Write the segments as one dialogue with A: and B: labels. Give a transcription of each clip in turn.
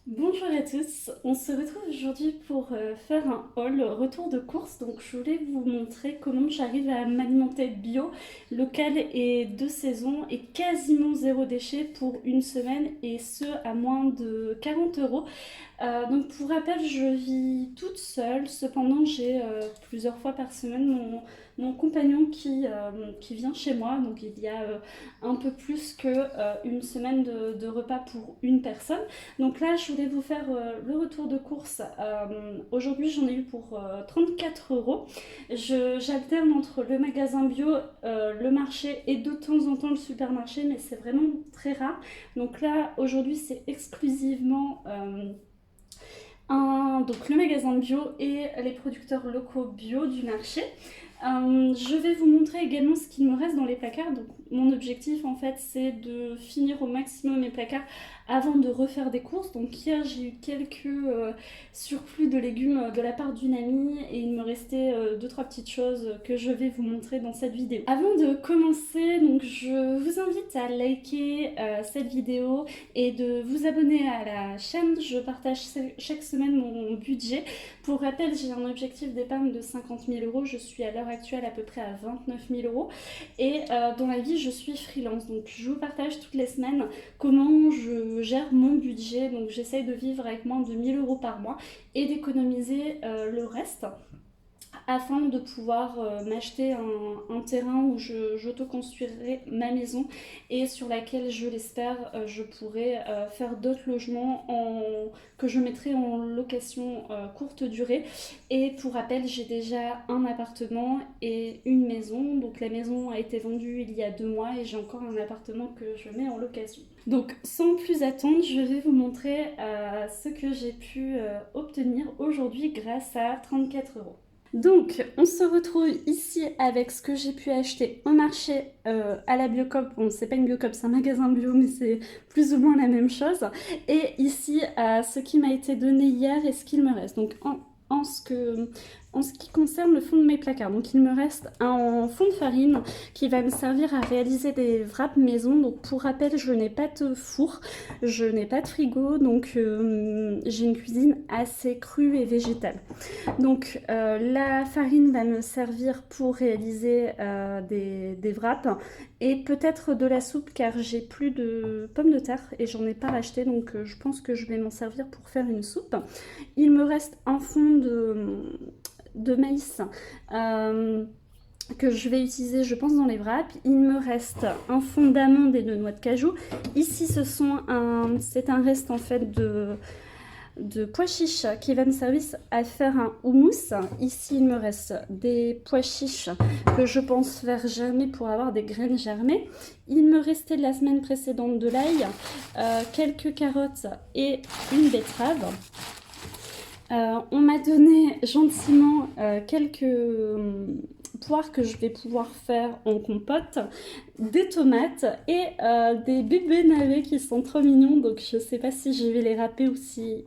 A: Bonjour à tous, on se retrouve aujourd'hui pour faire un haul retour de course. Donc je voulais vous montrer comment j'arrive à m'alimenter bio, local et de saison et quasiment zéro déchet pour une semaine et ce à moins de 40 euros. Donc pour rappel, je vis toute seule, cependant j'ai plusieurs fois par semaine mon compagnon qui vient chez moi, donc il y a un peu plus que une semaine de repas pour une personne. Donc là, je voulais vous faire le retour de course. Aujourd'hui, j'en ai eu pour 34 euros. J'alterne entre le magasin bio, le marché et de temps en temps le supermarché, mais c'est vraiment très rare. Donc là, aujourd'hui, c'est exclusivement donc le magasin bio et les producteurs locaux bio du marché. Je vais vous montrer également ce qu'il me reste dans les placards. Donc mon objectif en fait c'est de finir au maximum mes placards avant de refaire des courses. Donc hier j'ai eu quelques surplus de légumes de la part d'une amie et il me restait 2-3 petites choses que je vais vous montrer dans cette vidéo. Avant de commencer, donc je vous invite à liker cette vidéo et de vous abonner à la chaîne. Je partage chaque semaine mon budget. Pour rappel, j'ai un objectif d'épargne de 50 000 euros. Je suis à l'heure actuelle à peu près à 29 000 euros. Et dans la vie, je suis freelance. Donc je vous partage toutes les semaines comment je gère mon budget. Donc j'essaye de vivre avec moins de 1000 euros par mois et d'économiser le reste afin de pouvoir m'acheter un terrain où j'auto-construirai ma maison et sur laquelle, je l'espère, je pourrai faire d'autres logements que je mettrai en location courte durée. Et pour rappel, j'ai déjà un appartement et une maison. Donc la maison a été vendue il y a 2 mois et j'ai encore un appartement que je mets en location. Donc sans plus attendre, je vais vous montrer ce que j'ai pu obtenir aujourd'hui grâce à 34 euros. Donc, on se retrouve ici avec ce que j'ai pu acheter au marché à la Biocop. Bon, c'est pas une Biocop, c'est un magasin bio, mais c'est plus ou moins la même chose. Et ici, ce qui m'a été donné hier et ce qu'il me reste. Donc, en ce qui concerne le fond de mes placards, donc il me reste un fond de farine qui va me servir à réaliser des wraps maison. Donc, pour rappel, je n'ai pas de four, je n'ai pas de frigo, donc j'ai une cuisine assez crue et végétale. Donc la farine va me servir pour réaliser des wraps et peut-être de la soupe car j'ai plus de pommes de terre et j'en ai pas racheté, donc je pense que je vais m'en servir pour faire une soupe. Il me reste un fond de maïs que je vais utiliser, je pense, dans les wraps. Il me reste un fond d'amandes et de noix de cajou. Ici, c'est un reste en fait de pois chiches qui va me servir à faire un houmous. Ici, il me reste des pois chiches que je pense faire germer pour avoir des graines germées. Il me restait de la semaine précédente de l'ail, quelques carottes et une betterave. On m'a donné gentiment quelques poires que je vais pouvoir faire en compote, des tomates et des bébés navets qui sont trop mignons. Donc je sais pas si je vais les râper ou si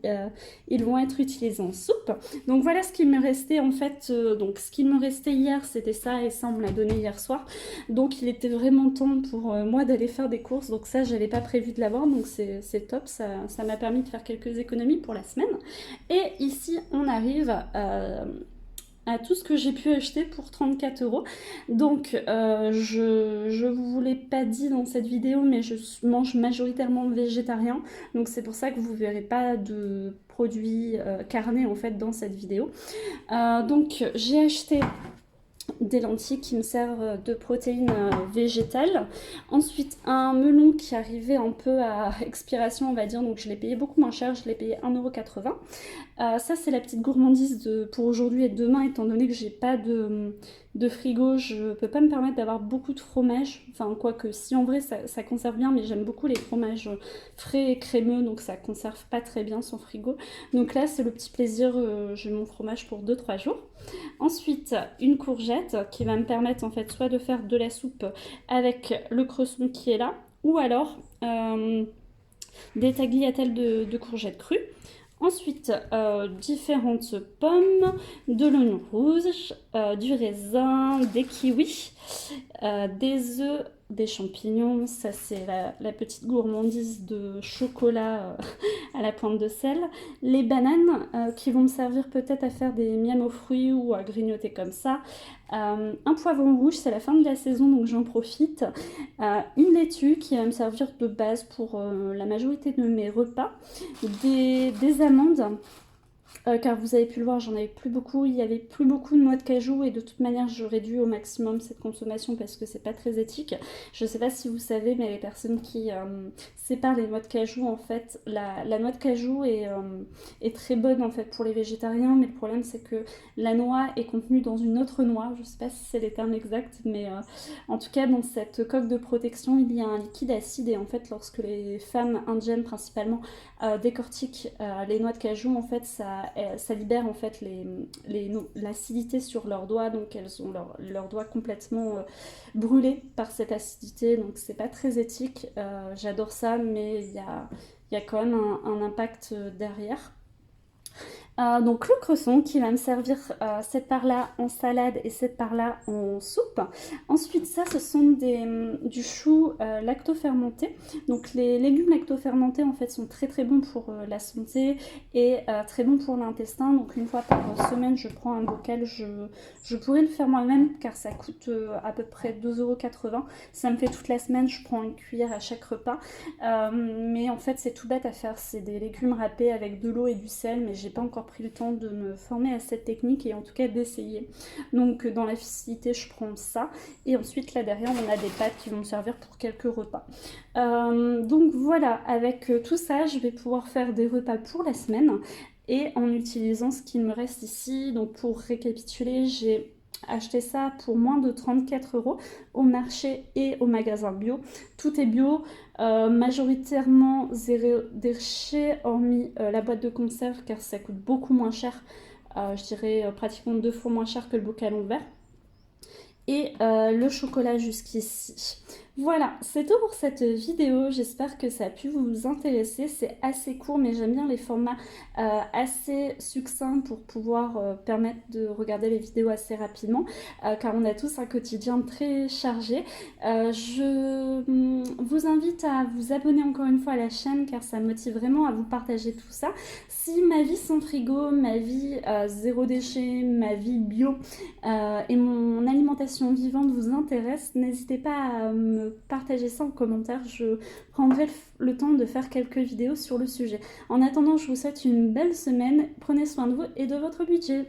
A: ils vont être utilisés en soupe. Donc voilà ce qui me restait en fait. Donc ce qui me restait hier c'était ça et ça on me l'a donné hier soir. Donc il était vraiment temps pour moi d'aller faire des courses. Donc ça j'avais pas prévu de l'avoir, donc c'est top. Ça m'a permis de faire quelques économies pour la semaine. Et ici on arrive à tout ce que j'ai pu acheter pour 34 euros. Donc, je vous l'ai pas dit dans cette vidéo, mais je mange majoritairement végétarien. Donc, c'est pour ça que vous verrez pas de produits carnés en fait dans cette vidéo. Donc, j'ai acheté des lentilles qui me servent de protéines végétales. Ensuite, un melon qui arrivait un peu à expiration, on va dire, donc je l'ai payé beaucoup moins cher, je l'ai payé 1,80 €. Ça, c'est la petite gourmandise pour aujourd'hui et demain, étant donné que j'ai pas de frigo, je peux pas me permettre d'avoir beaucoup de fromage. Enfin, quoique, si en vrai ça conserve bien, mais j'aime beaucoup les fromages frais et crémeux, donc ça conserve pas très bien sans frigo. Donc là, c'est le petit plaisir, j'ai mon fromage pour 2-3 jours. Ensuite, une courgette qui va me permettre en fait soit de faire de la soupe avec le cresson qui est là, ou alors des tagliatelles de courgettes crues. Ensuite, différentes pommes, de l'oignon rouge, du raisin, des kiwis, des œufs des champignons, ça c'est la petite gourmandise de chocolat à la pointe de sel, les bananes qui vont me servir peut-être à faire des miams aux fruits ou à grignoter comme ça, un poivron rouge, c'est la fin de la saison donc j'en profite, une laitue qui va me servir de base pour la majorité de mes repas, des amandes. Car vous avez pu le voir, j'en avais plus beaucoup, il y avait plus beaucoup de noix de cajou et de toute manière je réduis au maximum cette consommation parce que c'est pas très éthique. Je sais pas si vous savez, mais les personnes qui séparent les noix de cajou, en fait, la noix de cajou est très bonne en fait pour les végétariens, mais le problème c'est que la noix est contenue dans une autre noix, je sais pas si c'est les termes exacts, mais en tout cas dans cette coque de protection il y a un liquide acide et en fait lorsque les femmes indiennes principalement décortiquent les noix de cajou, en fait ça libère en fait l'acidité sur leurs doigts, donc elles ont leurs doigts complètement brûlés par cette acidité, donc c'est pas très éthique. J'adore ça, mais il y a quand même un impact derrière. Donc le cresson qui va me servir cette part-là en salade et cette part-là en soupe. Ensuite ça ce sont du chou lactofermenté. Donc les légumes lactofermentés en fait sont très très bons pour la santé et très bons pour l'intestin. Donc une fois par semaine je prends un bocal, je pourrais le faire moi-même car ça coûte à peu près 2,80 €. Ça me fait toute la semaine, je prends une cuillère à chaque repas. Mais en fait c'est tout bête à faire, c'est des légumes râpés avec de l'eau et du sel, mais j'ai pas encore pris le temps de me former à cette technique et en tout cas d'essayer. Donc dans la facilité je prends ça et ensuite là derrière on a des pâtes qui vont me servir pour quelques repas. Donc voilà, avec tout ça je vais pouvoir faire des repas pour la semaine et en utilisant ce qu'il me reste ici. Donc pour récapituler, j'ai acheté ça pour moins de 34 € au marché et au magasin bio. Tout est bio, majoritairement zéro déchet, hormis la boîte de conserve car ça coûte beaucoup moins cher, je dirais pratiquement 2 fois moins cher que le bocal en verre. Et le chocolat jusqu'ici. Voilà, c'est tout pour cette vidéo, j'espère que ça a pu vous intéresser. C'est assez court mais j'aime bien les formats assez succincts pour pouvoir permettre de regarder les vidéos assez rapidement car on a tous un quotidien très chargé. Je vous invite à vous abonner encore une fois à la chaîne car ça me motive vraiment à vous partager tout ça. Si ma vie sans frigo, ma vie zéro déchet, ma vie bio et mon alimentation vivante vous intéresse, n'hésitez pas à me partager ça en commentaire, je prendrai le temps de faire quelques vidéos sur le sujet. En attendant, je vous souhaite une belle semaine, prenez soin de vous et de votre budget.